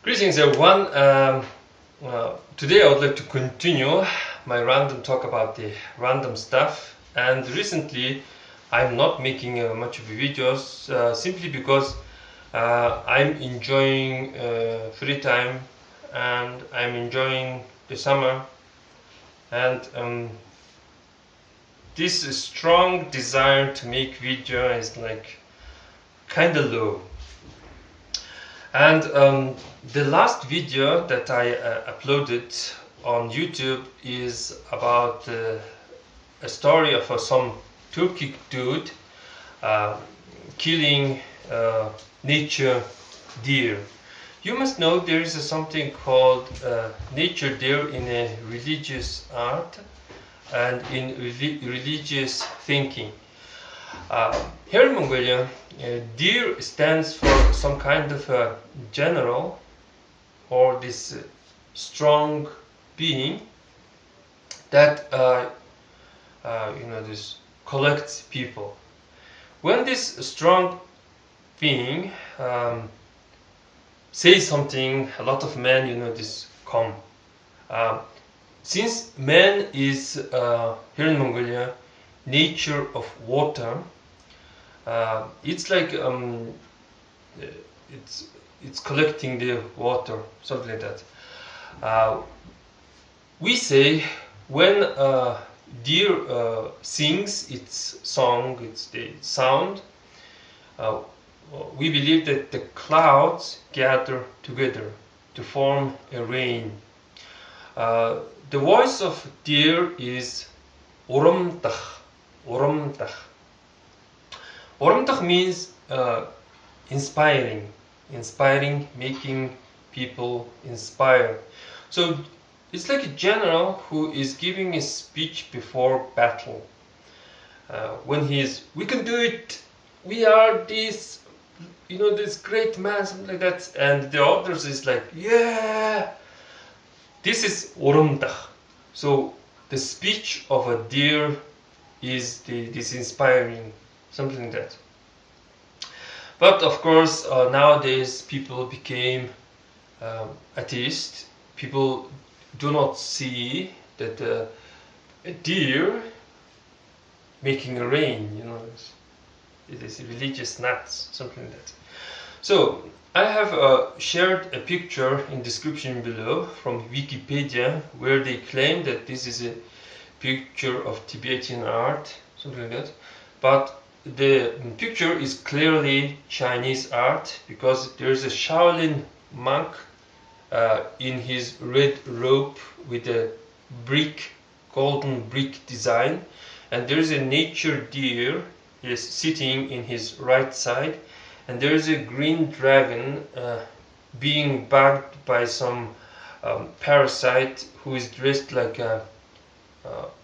Greetings everyone. Today I would like to continue my random talk about the random stuff, and recently I'm not making much of videos simply because I'm enjoying free time and I'm enjoying the summer, and this strong desire to make video is like kinda low. And the last video that I uploaded on YouTube is about a story of some Turkic dude killing nature deer. You must know there is something called nature deer in a religious art and in religious thinking. Here in Mongolia, deer stands for some kind of a general or this strong being that this collects people. When this strong being says something, a lot of men this come. Since man is here in Mongolia nature of water, it's like it's collecting the water, something like that. We say when deer sings its song, it's the sound, we believe that the clouds gather together to form a rain. The voice of deer is oromtakh. Oromtakh. Oromtakh means inspiring, making people inspire. So it's like a general who is giving a speech before battle. When we can do it, we are this, this great man, something like that, and the others is like, yeah. This is oromtakh. So the speech of a deer is this inspiring, something like that. But of course, nowadays people became atheist. People do not see that a deer making a rain, it is religious nuts, something like that. So I have shared a picture in description below from Wikipedia where they claim that this is a picture of Tibetan art, something like that. But the picture is clearly Chinese art because there is a Shaolin monk in his red robe with a golden brick design, and there is a nature deer is sitting in his right side, and there is a green dragon being bugged by some parasite who is dressed like a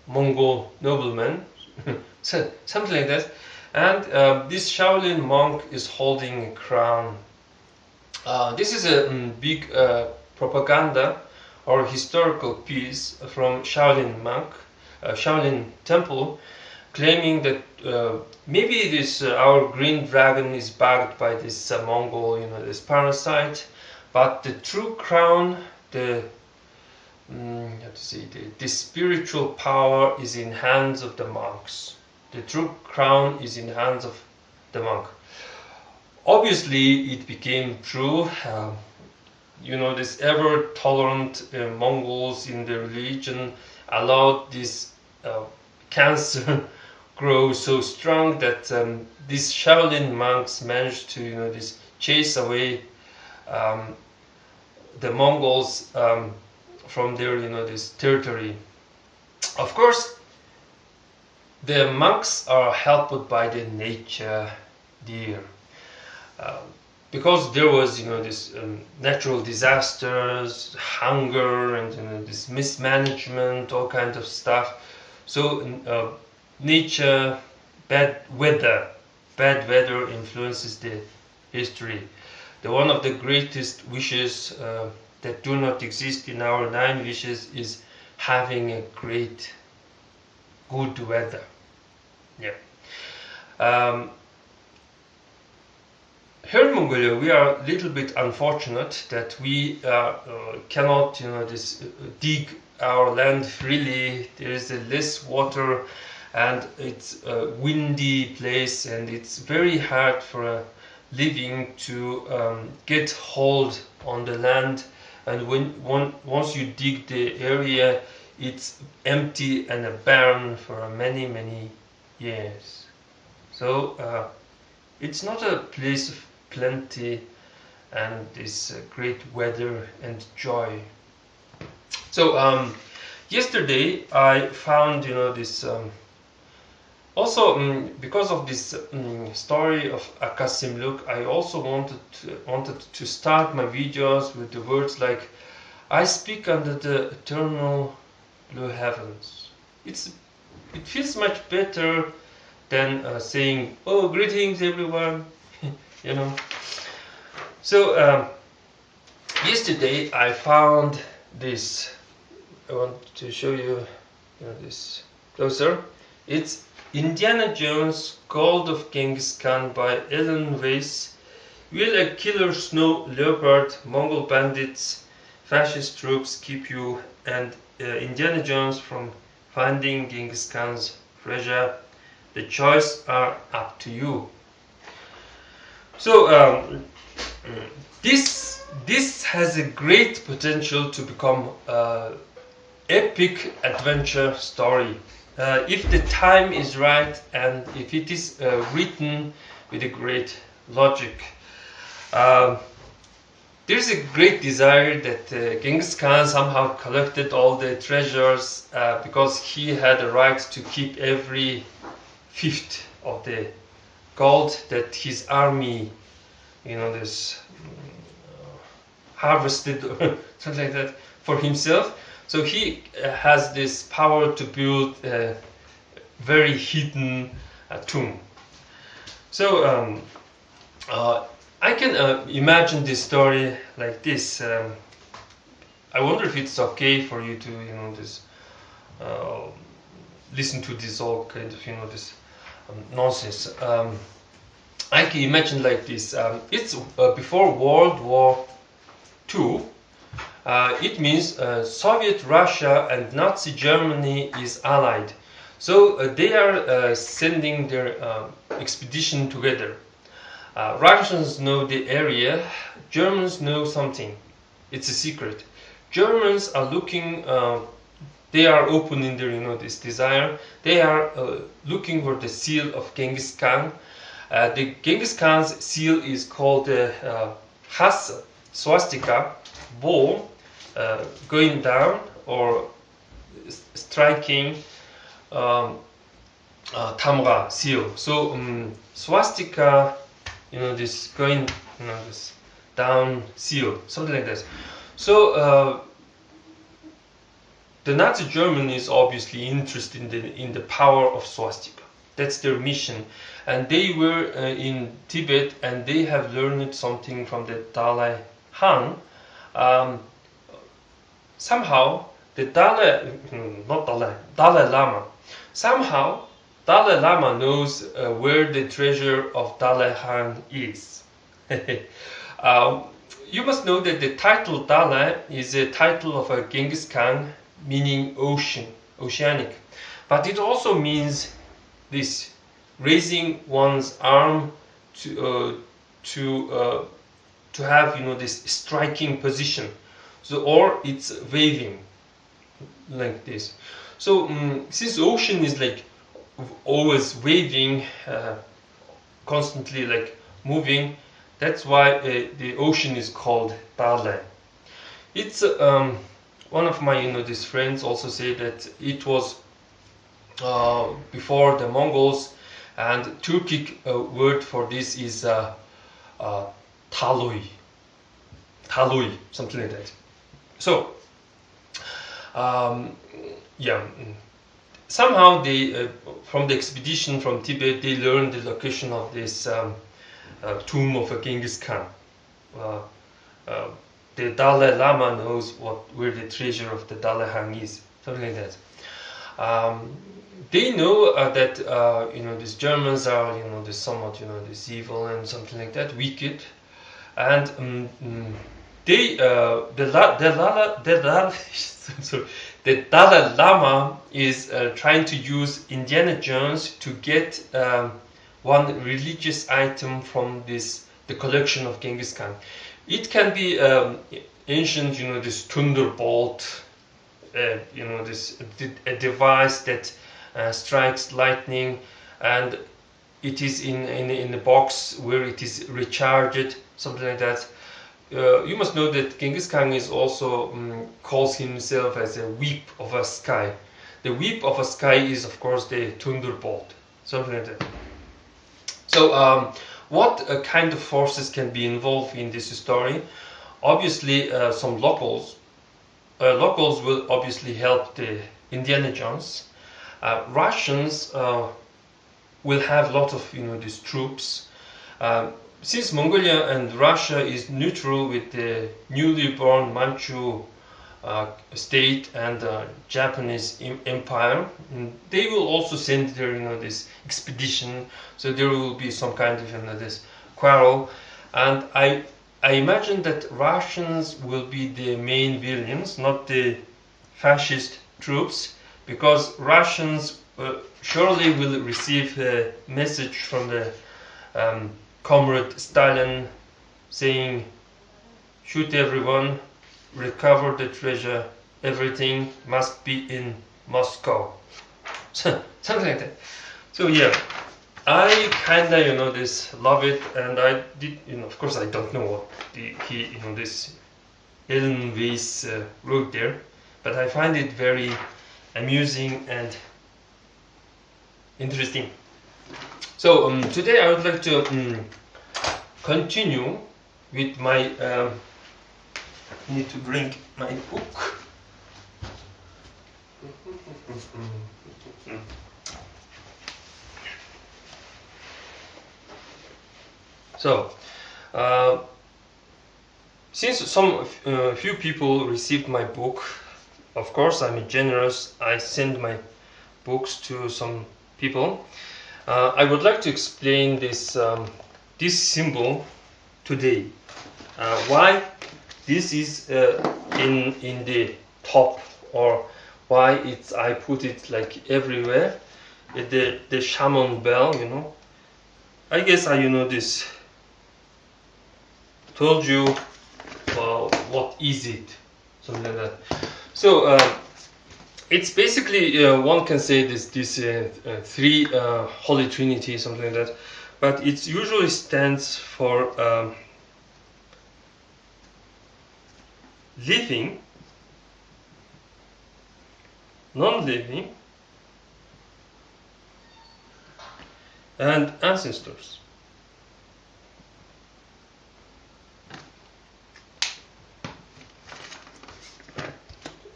Mongol nobleman, so, something like that. And this Shaolin monk is holding a crown. This is a big propaganda or historical piece from Shaolin monk, Shaolin temple, claiming that maybe this our green dragon is bugged by this Mongol, this parasite, but the true crown, the spiritual power is in hands of the monks. The true crown is in hands of the monk. Obviously, it became true. This ever-tolerant Mongols in the religion allowed this cancer grow so strong that these Shaolin monks managed to chase away the Mongols from their this territory. Of course, the monks are helped by the nature deer because there was this natural disasters, hunger, and this mismanagement, all kinds of stuff. So nature, bad weather influences the history. One of the greatest wishes that do not exist in our 9 wishes is having a great, good weather. Yeah. Here in in Mongolia, we are a little bit unfortunate that we cannot, dig our land freely. There is less water, and it's a windy place, and it's very hard for a living to get hold on the land. And once you dig the area, it's empty and barren for many years. So it's not a place of plenty and this great weather and joy. So yesterday I found, this also because of this story of Akasimluk, I also wanted to start my videos with the words like, "I speak under the eternal blue heavens." It feels much better than saying, "Oh, greetings everyone," So yesterday I found this. I want to show you, this closer. It's Indiana Jones, Gold of Genghis Khan by Ellen Weiss. Will a killer snow leopard, Mongol bandits, fascist troops keep you and Indiana Jones from finding Genghis Khan's treasure? The choice are up to you. So this has a great potential to become an epic adventure story. If the time is right and if it is written with a great logic. There's a great desire that Genghis Khan somehow collected all the treasures because he had a right to keep every fifth of the gold that his army, harvested or something like that for himself. So he has this power to build a very hidden tomb. So I can imagine this story like this. I wonder if it's okay for you to, listen to this all kind of, this nonsense. I can imagine like this. It's before World War II. It means Soviet Russia and Nazi Germany is allied. So they are sending their expedition together. Russians know the area, Germans know something. It's a secret. Germans are looking, they are open in their, this desire. They are looking for the seal of Genghis Khan. The Genghis Khan's seal is called the Has swastika, bow, going down or striking tamra, seal. So swastika, this going, this down seal, something like that. So the Nazi Germany is obviously interested in the power of swastika. That's their mission, and they were in Tibet, and they have learned something from the Dalai Han. Somehow the Dalai Lama. Somehow Dalai Lama knows where the treasure of Dalai Han is. You must know that the title Dalai is a title of a Genghis Khan, meaning ocean, oceanic. But it also means this, raising one's arm to have, this striking position. So, or it's waving like this. So since ocean is like always waving, constantly like moving, that's why the ocean is called Dalai. It's one of my these friends also say that it was before the Mongols, and Turkic word for this is taloi, something like that. So yeah, somehow they from the expedition from Tibet, they learned the location of this tomb of a Genghis Khan. The Dalai Lama knows where the treasure of the Dalai Han is, something like that. They know that these Germans are this somewhat this evil and something like that, wicked. and they sorry, the Dalai Lama is trying to use Indiana Jones to get one religious item from the collection of Genghis Khan. It can be ancient, this thunderbolt, a device that strikes lightning, and it is in a box where it is recharged, something like that. You must know that Genghis Khan is also calls himself as a whip of a sky. The whip of a sky is, of course, the thunderbolt, something like that. So, what kind of forces can be involved in this story? Obviously, some locals. Locals will obviously help the Indiana Jones. Russians will have a lot of these troops. Since Mongolia and Russia is neutral with the newly born Manchu state and Japanese empire, they will also send their this expedition. So there will be some kind of this quarrel, and I imagine that Russians will be the main villains, not the fascist troops, because Russians surely will receive a message from the Comrade Stalin saying, shoot everyone, recover the treasure, everything must be in Moscow. Something like that. So yeah, I kinda this love it, and I did of course I don't know what this Ellen Weiss wrote there, but I find it very amusing and interesting. So today I would like to continue with my. I need to bring my book. So, since some few people received my book, of course I'm generous. I send my books to some people. I would like to explain this symbol today. Why this is in the top, or why I put it like everywhere. The shaman bell, I guess this told you what is it, something like that. So it's basically one can say this three Holy Trinity, something like that, but it usually stands for living, non-living, and ancestors.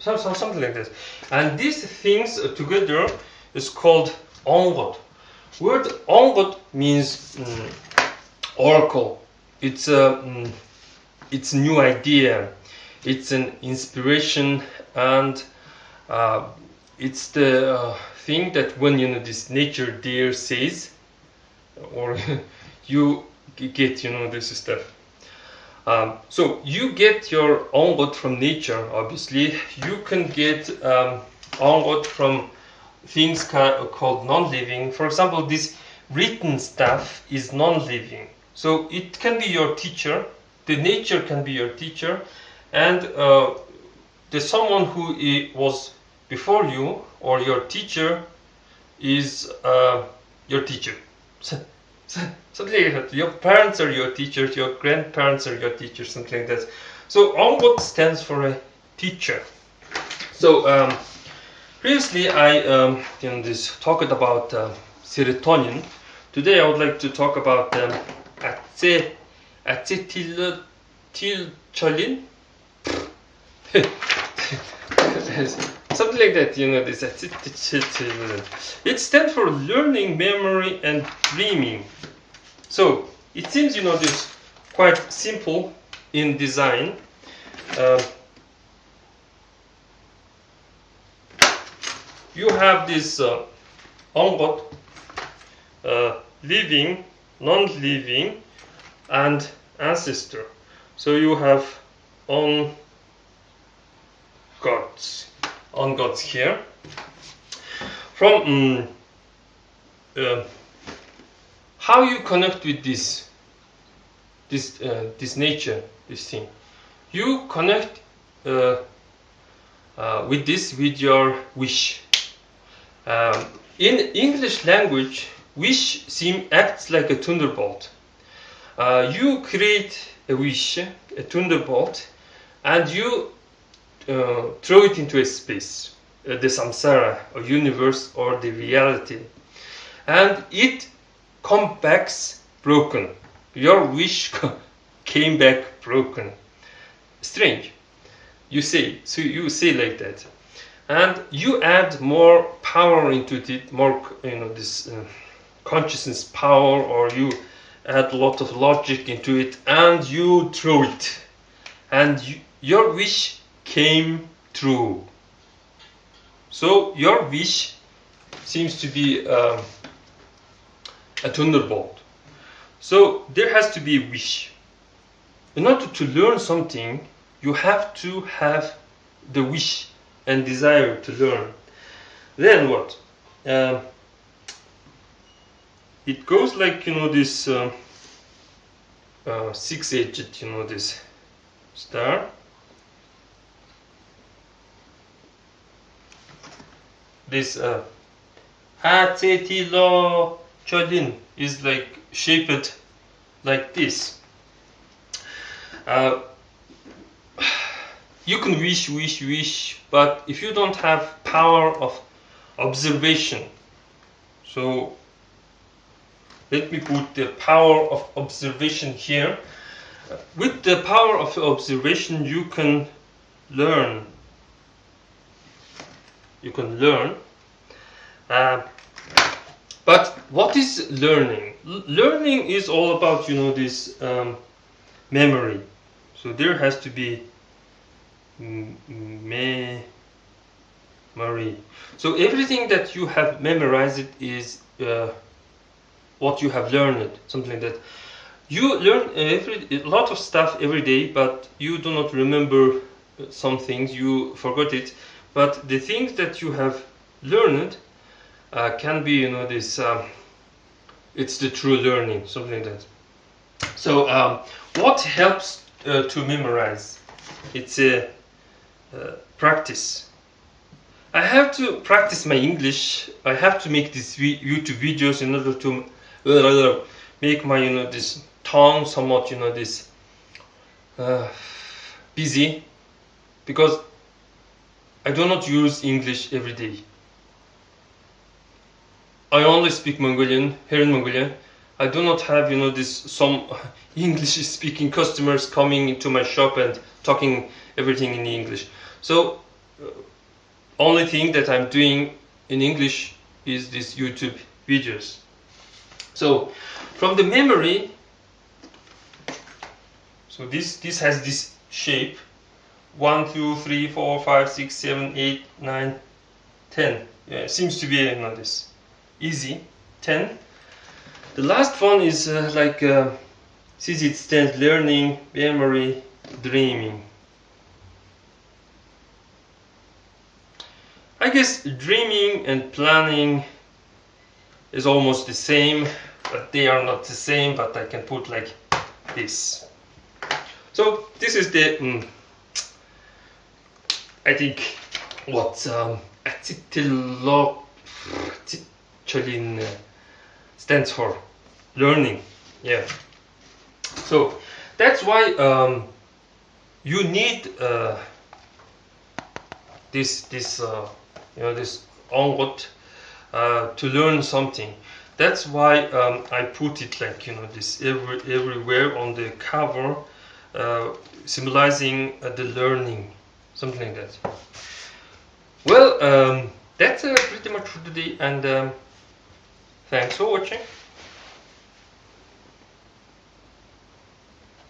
Something like this. And these things together is called ONGOD. Word ONGOD means oracle. It's a new idea. It's an inspiration, and it's the thing that when this nature deer says, or you get this stuff. So you get your ONGOD from nature. Obviously, you can get ONGOD from things called non-living. For example, this written stuff is non-living. So it can be your teacher. The nature can be your teacher, and the someone who was before you, or your teacher, is your teacher. Something like that. Your parents are your teachers, your grandparents are your teachers, something like that. So ONGOD stands for a teacher. So previously I talked about serotonin. Today I would like to talk about acetylcholine. Something like that, this acetylcholine. It stands for learning, memory, and dreaming. So it seems, this quite simple in design. You have this ONGOD, living, non-living, and ancestor. So you have ONGODs here. From how you connect with this nature, this thing. You connect with this with your wish. In English language, wish acts like a thunderbolt. You create a wish, a thunderbolt, and you throw it into a space, the samsara, or universe, or the reality, and it comes back broken. Your wish came back broken. Strange, you say. So you say like that, and you add more power into it, more this consciousness power, or you add a lot of logic into it, and you throw it, and your wish came true. So your wish seems to be a thunderbolt. So there has to be a wish. In order to learn something, you have to have the wish and desire to learn. Then what? It goes like this six-edged, this star. This Acetylcholine is like shaped like this. You can wish, but if you don't have power of observation, so let me put the power of observation here. With the power of observation, you can learn. But what is learning? Learning is all about this memory. So there has to be memory. So everything that you have memorized is what you have learned, something like that. You learn a lot of stuff every day, but you do not remember some things, you forgot it. But the things that you have learned can be, it's the true learning, something like that. So what helps to memorize? It's a practice. I have to practice my English. I have to make these YouTube videos in order to make my this tongue somewhat this busy, because I do not use English every day. I only speak Mongolian here in Mongolia. I do not have some English speaking customers coming into my shop and talking everything in English. So only thing that I'm doing in English is these YouTube videos. So from the memory, so this has this shape: 1, 2, 3, 4, 5, 6, 7, 8, 9, 10. Yeah, it seems to be this easy. 10. The last one is since it stands learning, memory, dreaming. I guess dreaming and planning is almost the same, but they are not the same, but I can put like this. So this is the I think what acetylcholine stands for: learning. Yeah. So that's why you need this ONGOD to learn something. That's why I put it like this everywhere on the cover, symbolizing the learning, something like that. Well, that's pretty much for today, and thanks for watching.